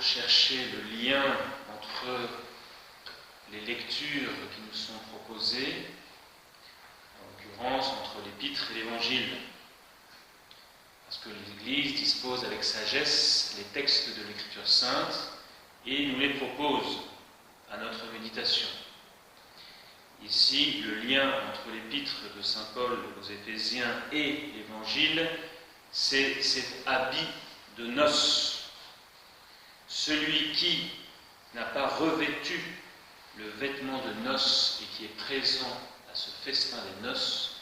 chercher le lien entre les lectures qui nous sont proposées, en l'occurrence entre l'Épître et l'Évangile. Parce que l'Église dispose avec sagesse les textes de l'Écriture sainte et nous les propose à notre méditation. Ici, le lien entre l'Épître de saint Paul aux Éphésiens et l'Évangile, c'est cet habit de noces. Celui qui n'a pas revêtu le vêtement de noces et qui est présent à ce festin des noces,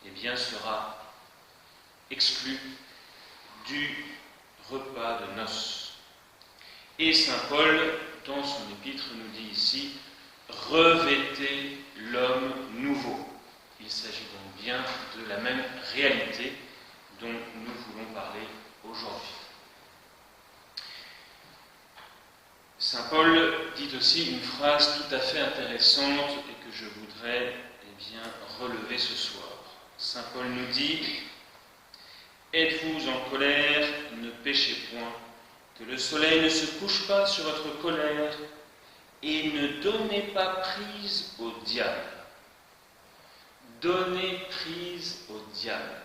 eh bien sera exclu du repas de noces. Et saint Paul, dans son épître, nous dit ici « Revêtez l'homme nouveau ». Il s'agit donc bien de la même réalité dont nous voulons parler aujourd'hui. Saint Paul dit aussi une phrase tout à fait intéressante et que je voudrais relever ce soir. Saint Paul nous dit « Êtes-vous en colère, ne péchez point, que le soleil ne se couche pas sur votre colère, et ne donnez pas prise au diable. » Donnez prise au diable.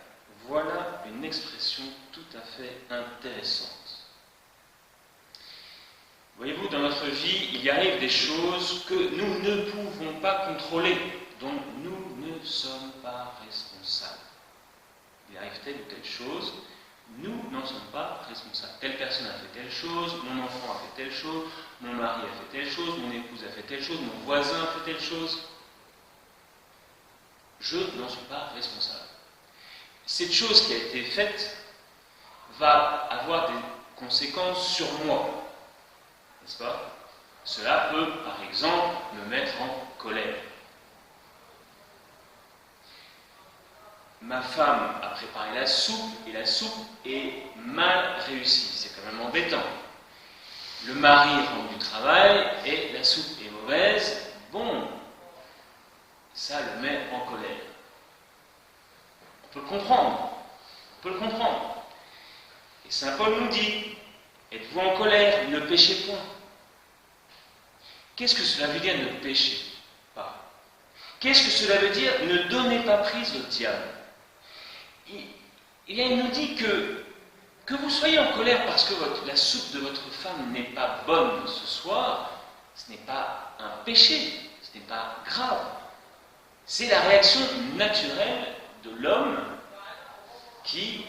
Voilà une expression tout à fait intéressante. Voyez-vous, dans notre vie, il y arrive des choses que nous ne pouvons pas contrôler, dont nous ne sommes pas responsables. Il arrive telle ou telle chose, nous n'en sommes pas responsables. Telle personne a fait telle chose, mon enfant a fait telle chose, mon mari a fait telle chose, mon épouse a fait telle chose, mon voisin a fait telle chose. Je n'en suis pas responsable. Cette chose qui a été faite va avoir des conséquences sur moi. N'est-ce pas? Cela peut, par exemple, me mettre en colère. Ma femme a préparé la soupe, et la soupe est mal réussie. C'est quand même embêtant. Le mari rentre du travail, et la soupe est mauvaise. Bon, ça le met en colère. On peut le comprendre. On peut le comprendre. Et saint Paul nous dit, êtes-vous en colère, ne péchez point. Qu'est-ce que cela veut dire ne péchez pas? Qu'est-ce que cela veut dire ne donnez pas prise au diable? Il nous dit que vous soyez en colère parce que la soupe de votre femme n'est pas bonne ce soir, ce n'est pas un péché, ce n'est pas grave. C'est la réaction naturelle de l'homme qui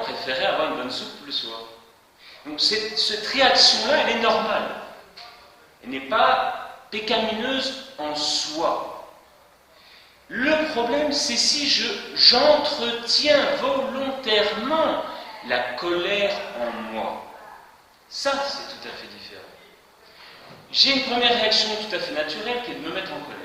préférait avoir une bonne soupe le soir. Donc cette réaction-là, elle est normale. Elle n'est pas pécamineuse en soi. Le problème, c'est si j'entretiens volontairement la colère en moi. Ça, c'est tout à fait différent. J'ai une première réaction tout à fait naturelle qui est de me mettre en colère.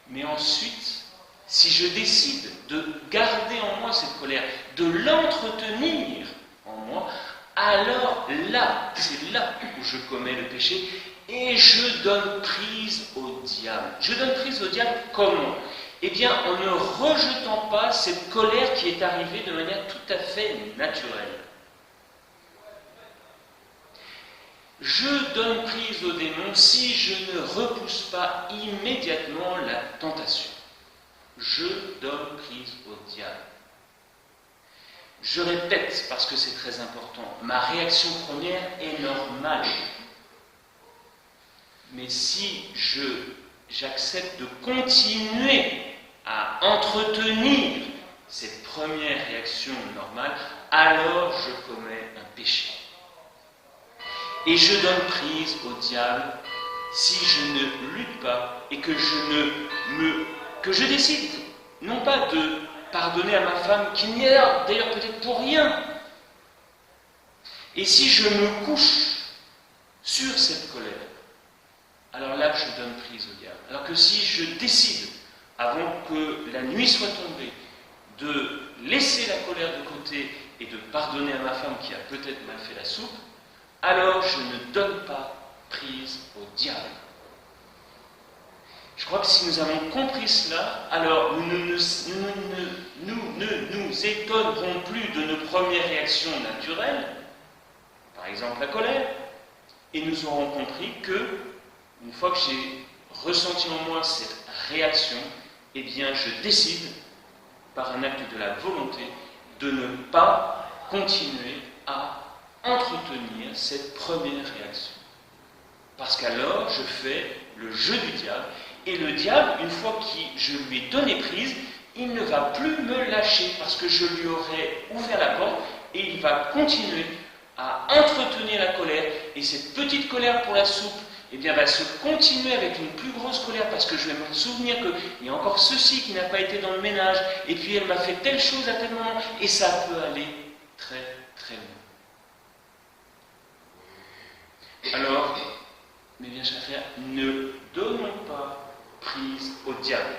Mais ensuite, si je décide de garder en moi cette colère, de l'entretenir en moi, alors là, c'est là où je commets le péché et je donne prise au diable. Je donne prise au diable comment? Eh bien, en ne rejetant pas cette colère qui est arrivée de manière tout à fait naturelle. Je donne prise au démon si je ne repousse pas immédiatement la tentation. Je donne prise au diable. Je répète, parce que c'est très important, ma réaction première est normale. Mais si j'accepte de continuer à entretenir cette première réaction normale, alors je commets un péché. Et je donne prise au diable si je ne lutte pas et que je décide, non pas de pardonner à ma femme, qui n'y est là, d'ailleurs peut-être pour rien. Et si je me couche sur cette colère, alors là je donne prise au diable. Alors que si je décide, avant que la nuit soit tombée, de laisser la colère de côté et de pardonner à ma femme qui a peut-être mal fait la soupe, alors je ne donne pas prise au diable. Je crois que si nous avons compris cela, alors nous ne nous étonnerons plus de nos premières réactions naturelles. Par exemple la colère, et nous aurons compris que, une fois que j'ai ressenti en moi cette réaction, eh bien je décide, par un acte de la volonté, de ne pas continuer à entretenir cette première réaction. Parce qu'alors je fais le jeu du diable, et le diable, une fois que je lui ai donné prise, il ne va plus me lâcher, parce que je lui aurai ouvert la porte, et il va continuer à entretenir la colère, et cette petite colère pour la soupe, eh bien, va se continuer avec une plus grosse colère, parce que je vais me souvenir qu'il y a encore ceci qui n'a pas été dans le ménage, et puis elle m'a fait telle chose à tel moment, et ça peut aller très très loin. Alors, mes bien chers frères, ne donnons pas prise au diable.